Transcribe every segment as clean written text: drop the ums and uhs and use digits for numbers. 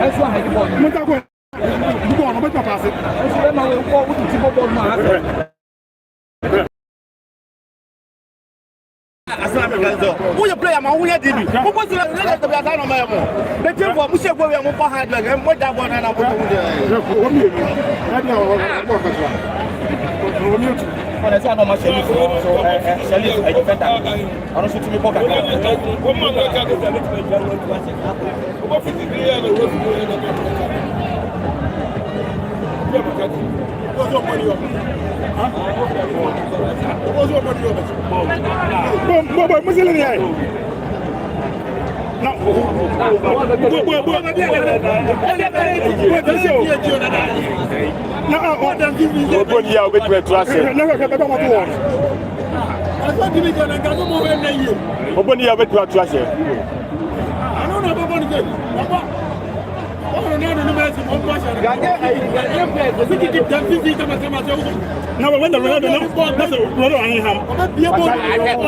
That's why I bought. You go on, I'm going to pass it. I'm going to go to who you play among who you did? Who was the last of your time? The team for Musha go and move ahead and what that one and I when I say I'm much Shelly, Shelly, I defend that. I don't shoot me pocket. What's your money? What's your now when the Ronaldo that's a Ronaldo I am.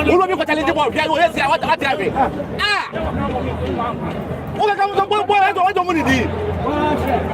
Who will be telling the ball? What happened? Ah! What comes the ball? I don't want to do.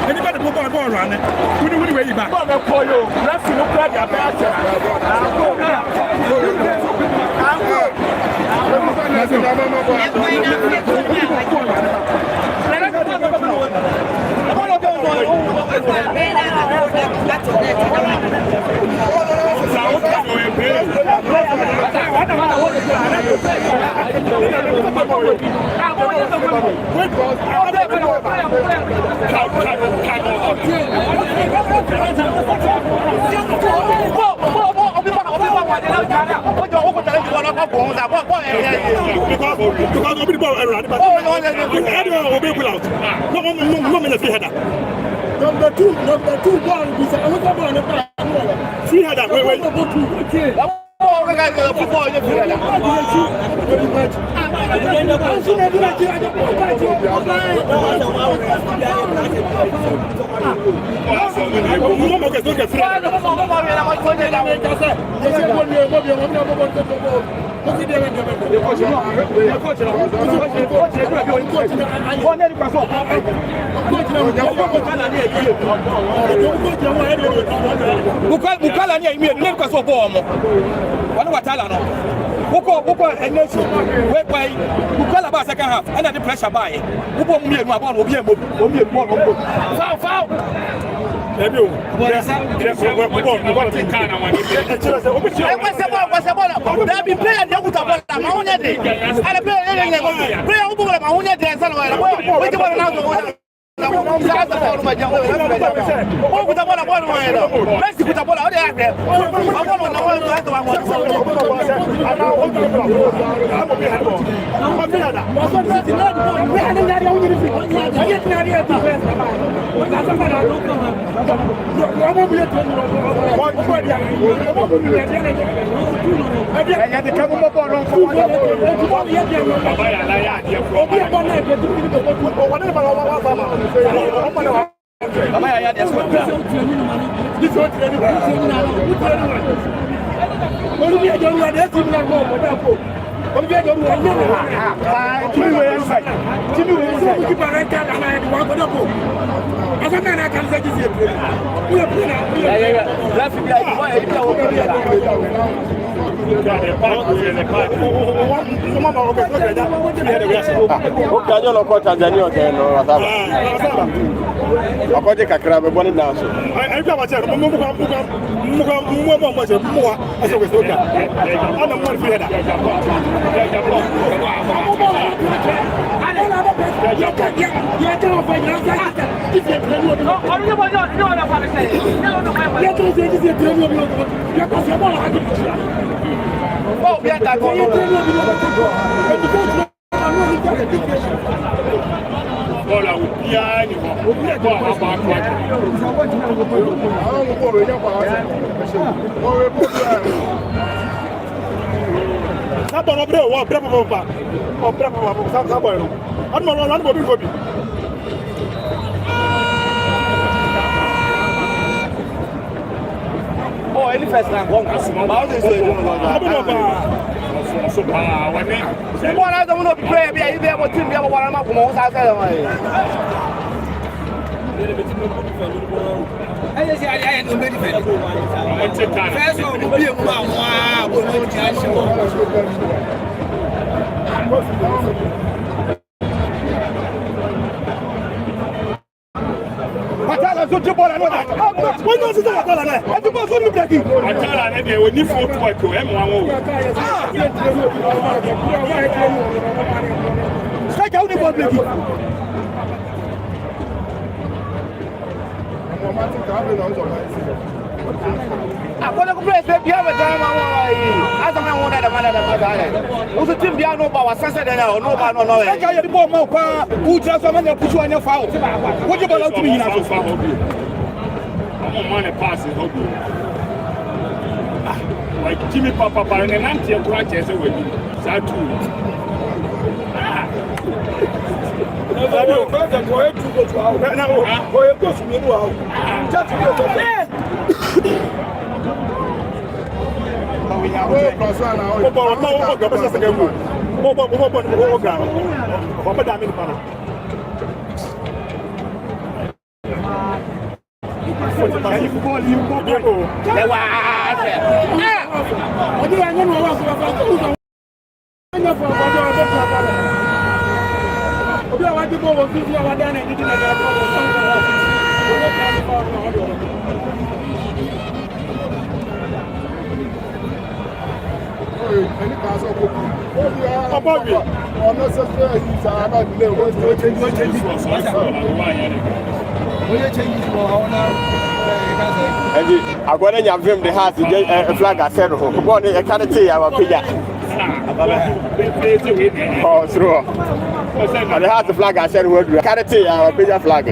Anybody put on ball running? We do way back. Number two, ball. Free header. Wait. Bukala ni imi nem kwa so bo mo wanu watala no woko energy we by Bukala ba second half and the pressure by wo mu mienu abon obi emo foul ebi o there be player dey put ball ma won dey and player who ball ma won dey answer no we dey ball now Let's put a ball out there. ball out with Pia, oh, any first time, one person. I don't know to play. Be able to be able to come on outside. I ain't no ready. First one, be a wow, Atala so jump on another. When was it that? I think was only breaking. Atala na dey we need foot work o em wan wo. Strike out the ball breaking. Kotoko vs Bechem time as a man wanted the man that was a team behind no power sunset and no power no. I got the ball more power. Who just a man put you on your foul. What you ball out to me now? I'm on money passes hobby. Like Jimmy Papa and an anti branches away. That too. I'm going to have him the house to get a flag. I said, "Go on, I can't tell you our figure." Oh, true. And the house the flag. I said, "What do I can't tell you our bigger flag?"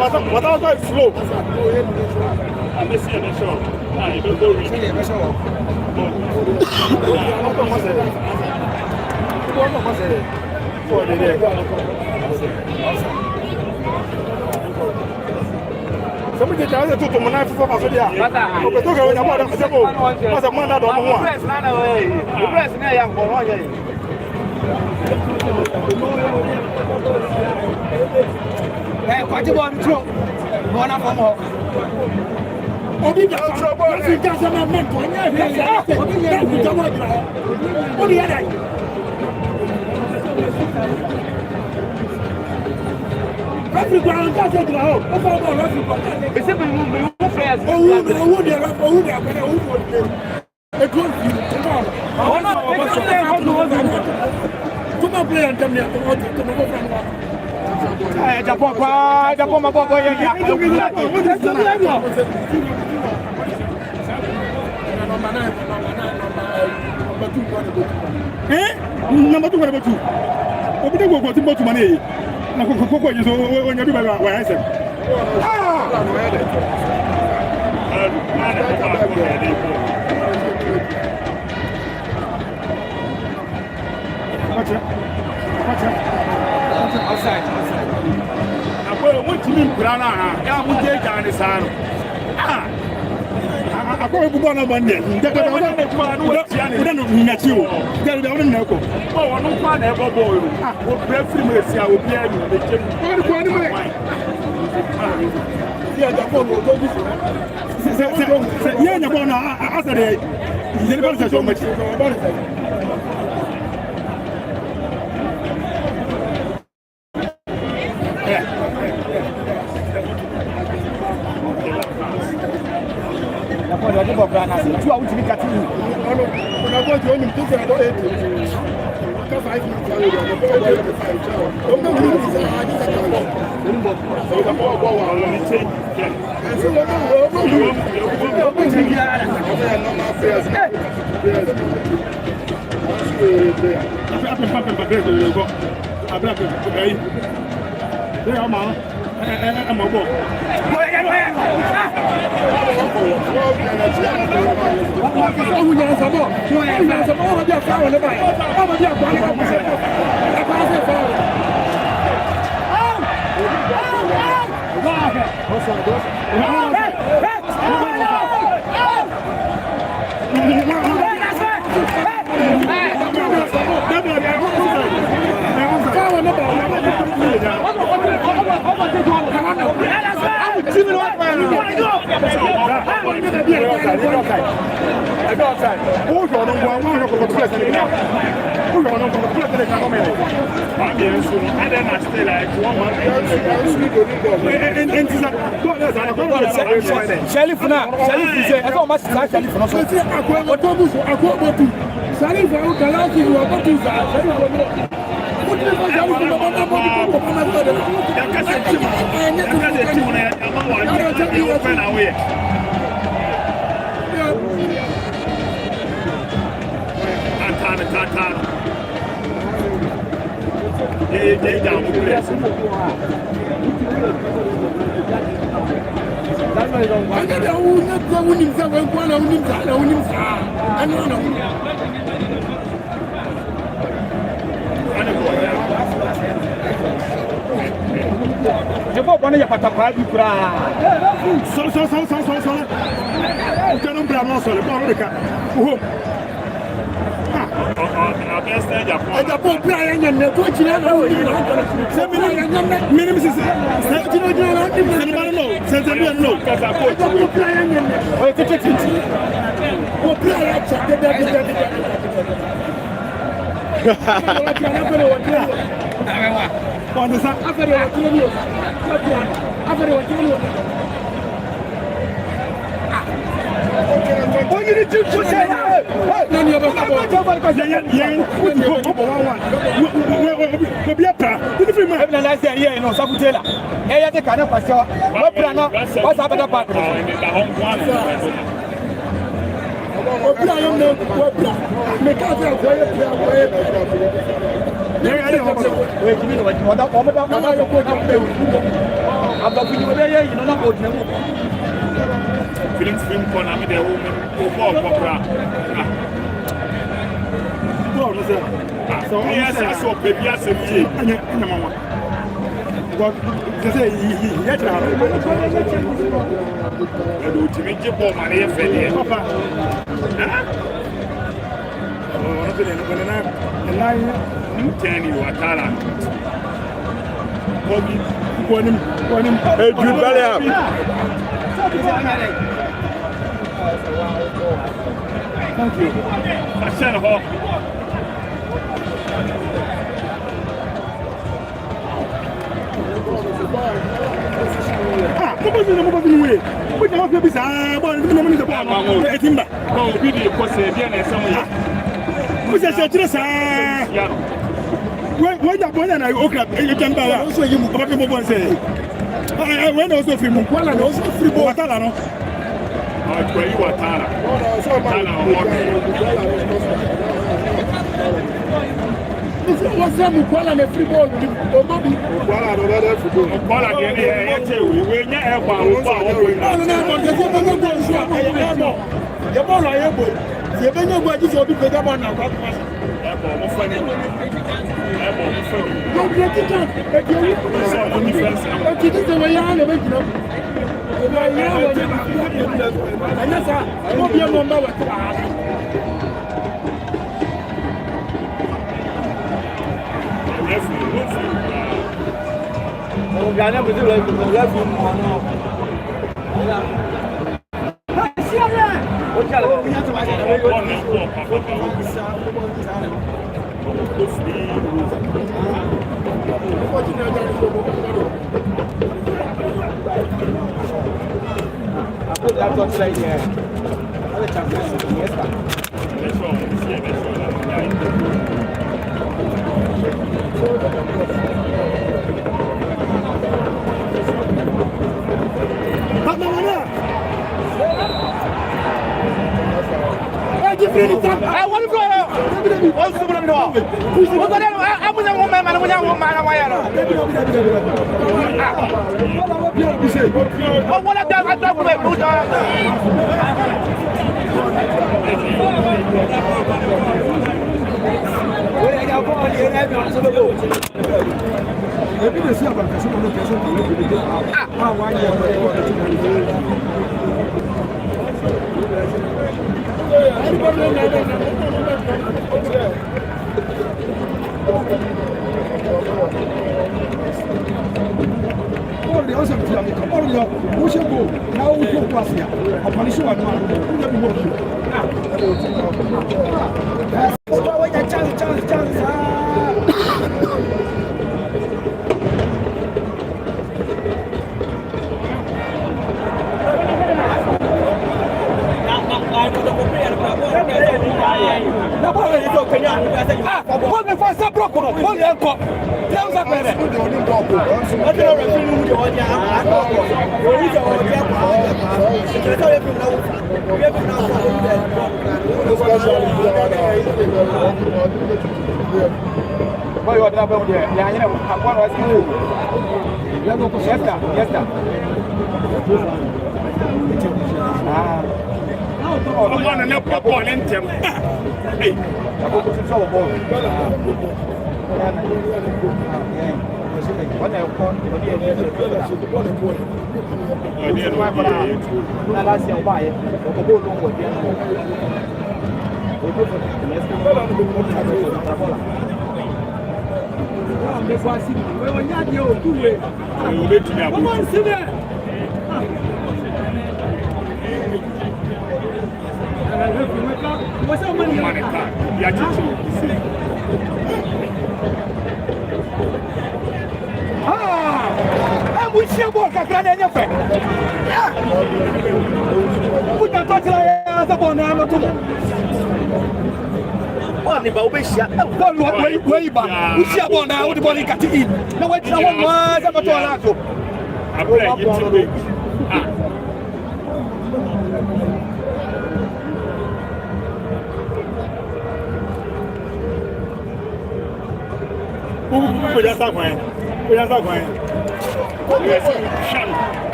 I found what I was slow. I miss you in the show. You don't go read it. Somebody tell you to my knife for us. Everyone got to go. It's a bit players. Come on, play and tell me. Number 2, what about you? Open the go to Botu Money. Kotoko is when you do what I said. Outside. What you mean, Brana? I will take on the sun. I go to one of Monday. We don't you. Tell them no. Oh, I don't find ever boy. What breath mercy I will be able to take. Yeah, the phone will go this way. Yeah, the phone after the so much. Two out to be cutting. When I go to him, two for 5 Thank you. I said a hawk. Ah, come on, we don't have to be sad. But the money is about Timber. No, we did for say, yeah, Who's a dress? When you're born and I woke up, you can buy also you about the mobile say. I went also free Mukwala and also free Bowatala. No, it's where you are Tana. What's that Mukwala and a free ball? Mukwala, we never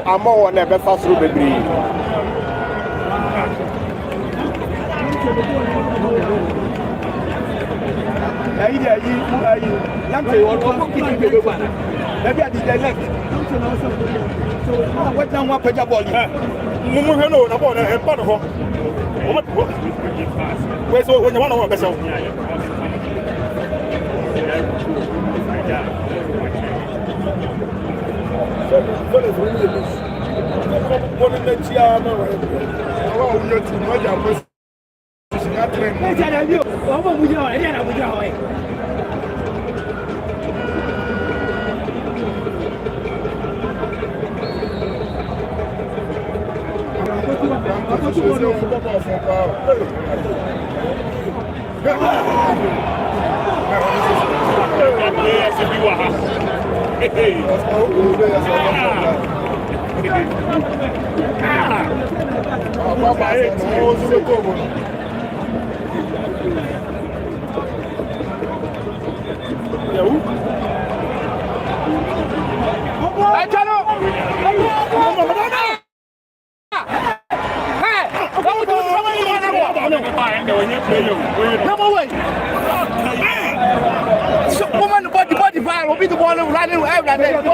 I'm more on the fast through baby. Woman, body fire will be the one running every day. What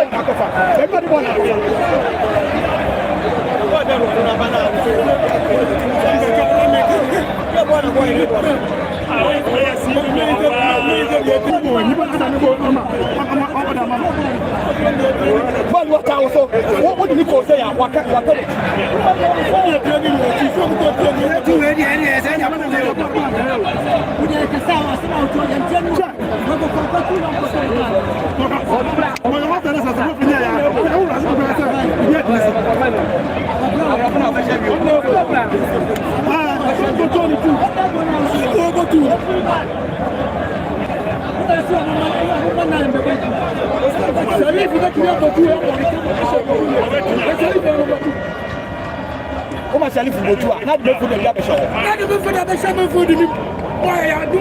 Comment ça lui fait le toit? N'a pas de la pêche. N'a pas de la pêche, mais faut dire. Ouais, à nous,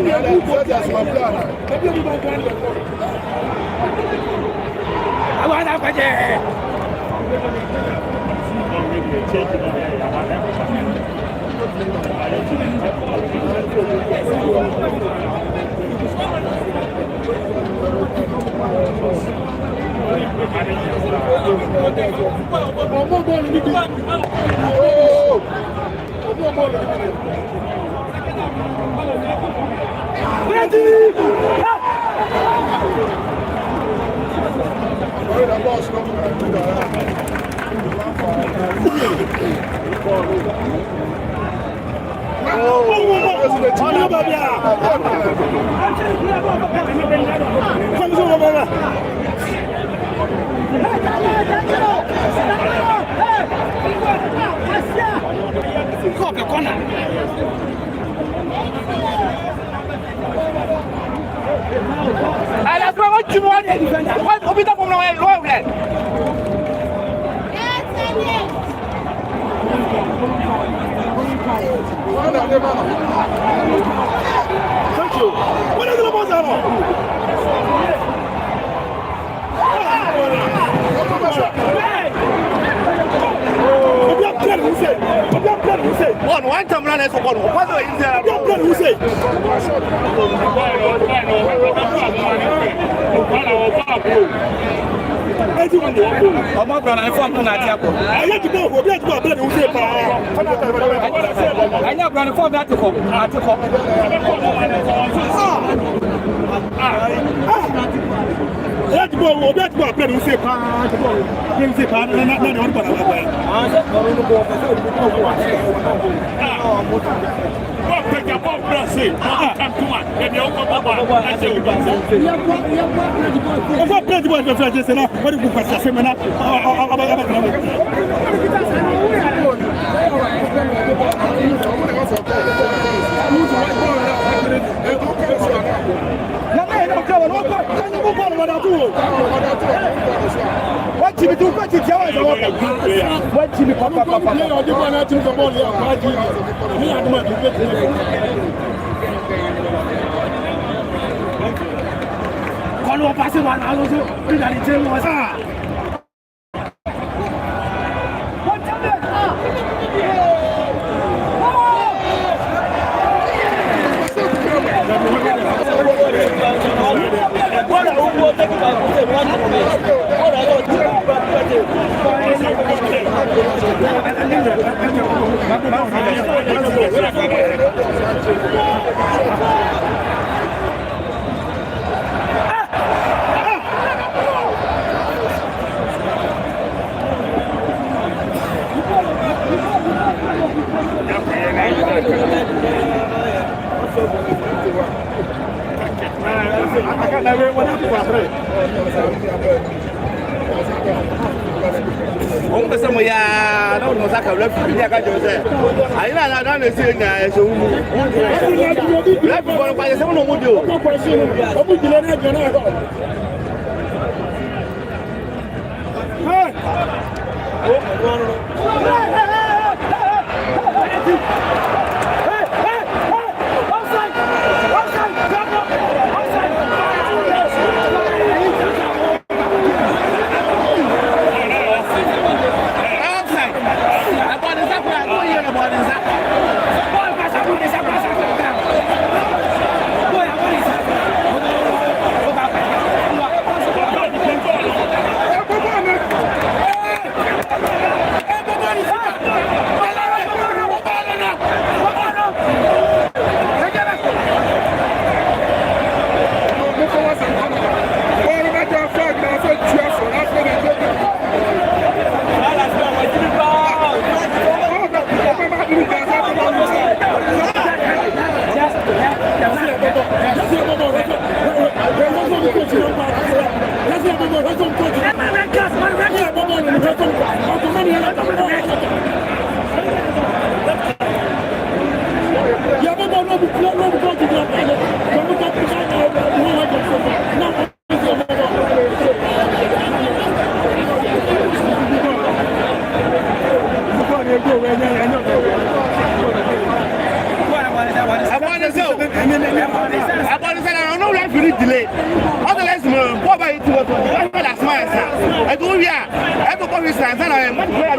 fire. I go here. I go for this and I am where I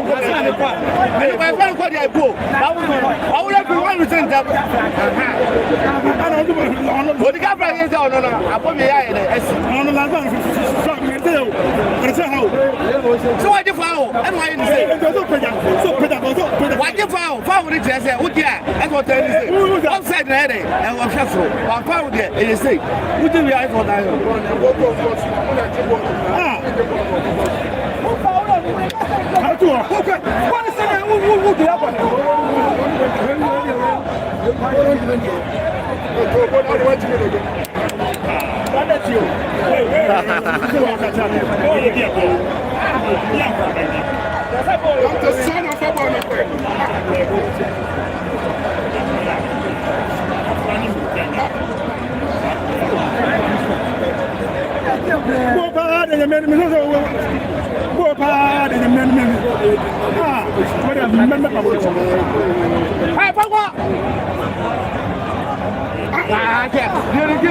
go there go. I will have to one return that. What the government is on I put me so I foul and why you say what you foul the dress what yeah that's what they say outside the head and what castle one foul there and you say who do we have for that what is that who do that I'm the son of a boy. Go bad and the men go bad and the men. Ah, what a member of hey Papa I can't give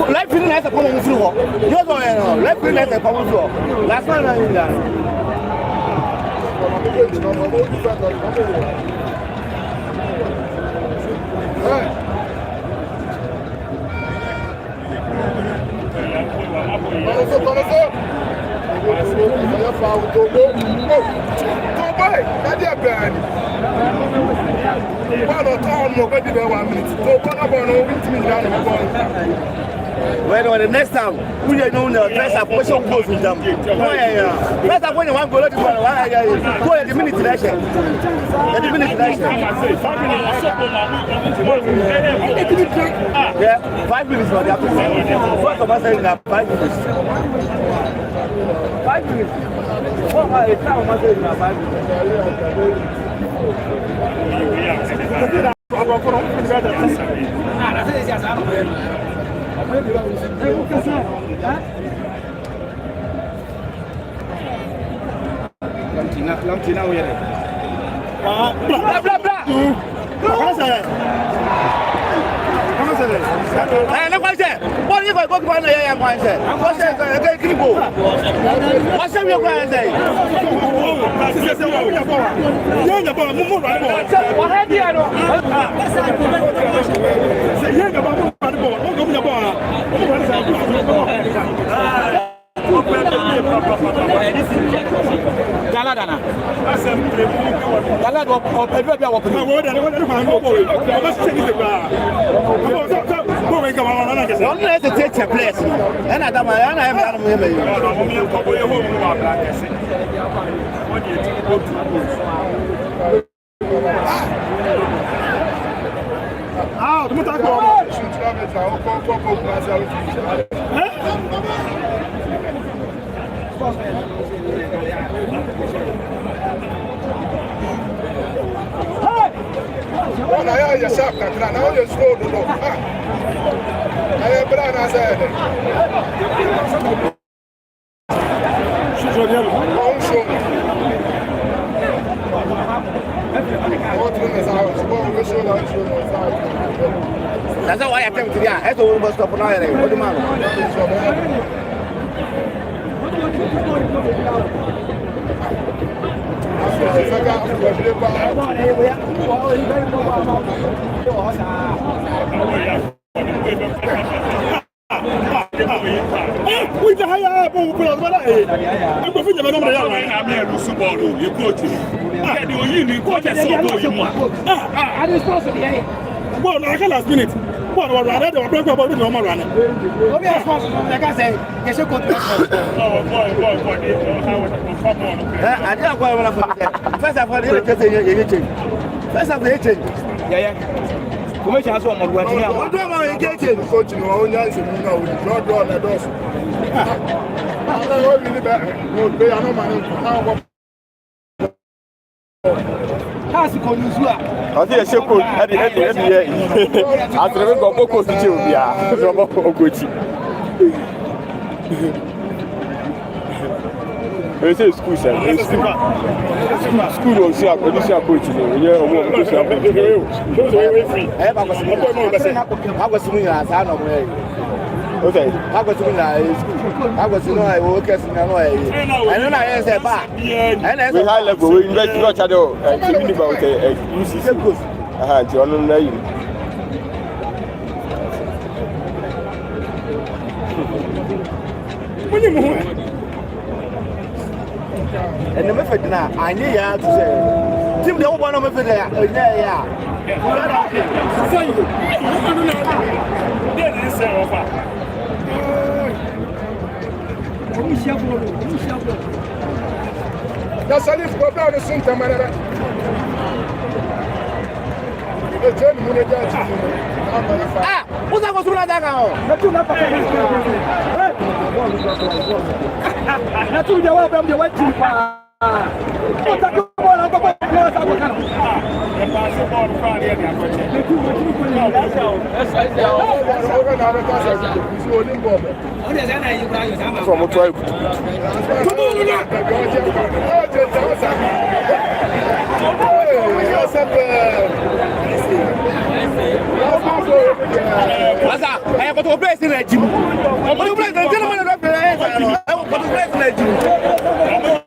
Life feeling has a problem with you. You're going life feeling has a problem with you. Last time I did that. Well, the next time we are known the first approaching goes with them. First up when you want to go to go at the minute election. At the minute election. Yeah, 5 minutes for the afternoon. First of all, saying that 5 minutes. 5 minutes. What are the time of saying that 5 minutes? Lantina, we are. Blah blah blah. What's that? What's that? I know what's that. What are you going to go to? I am going to say. What's that? Okay, keep go. What's that? You're going to say. You're the boy. Move right. What have you done? You're the boy. Move the boy. Galadana. Galad or Pedro. Don't let it take a place. And I don't have When I hear yourself, now you're slow to look. I am Brana said. That's why I came to the head of the stop now. What do you want? We the higher people, but I'm going to well, I can't last minute. What was I read about the normal runner? Okay, like I say, yes, you could. Oh, boy, I don't want first of all, first of all, yeah. Commercial has one more working out. What do I engage coach? You know, not draw the doors. I don't know really bad. No, they are not money. Has ko nuzua. I think I should put at the end of the year. After we go Boko to Jubia, from Oguchi. It's a school, sir. School or shop, or this coach. Yeah, I was doing as I know. okay. I was doing I was doing I work as in a way. And then I said, back. And we high level, we invest not at all. Thinking about a UCC course. I had John and Lane. And the method now, I need to say, Tim, the one of the yeah. That's a little problem the same time. Ah, who's that was doing that now? Not to the welcome the white chief. From a tribe. I have got a place in the gym. I'm going to play the gentleman of the head. I want to play in the gym.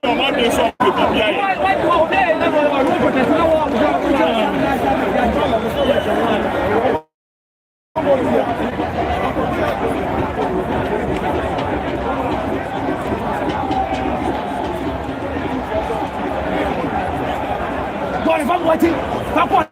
God, if I'm watching, stop watching.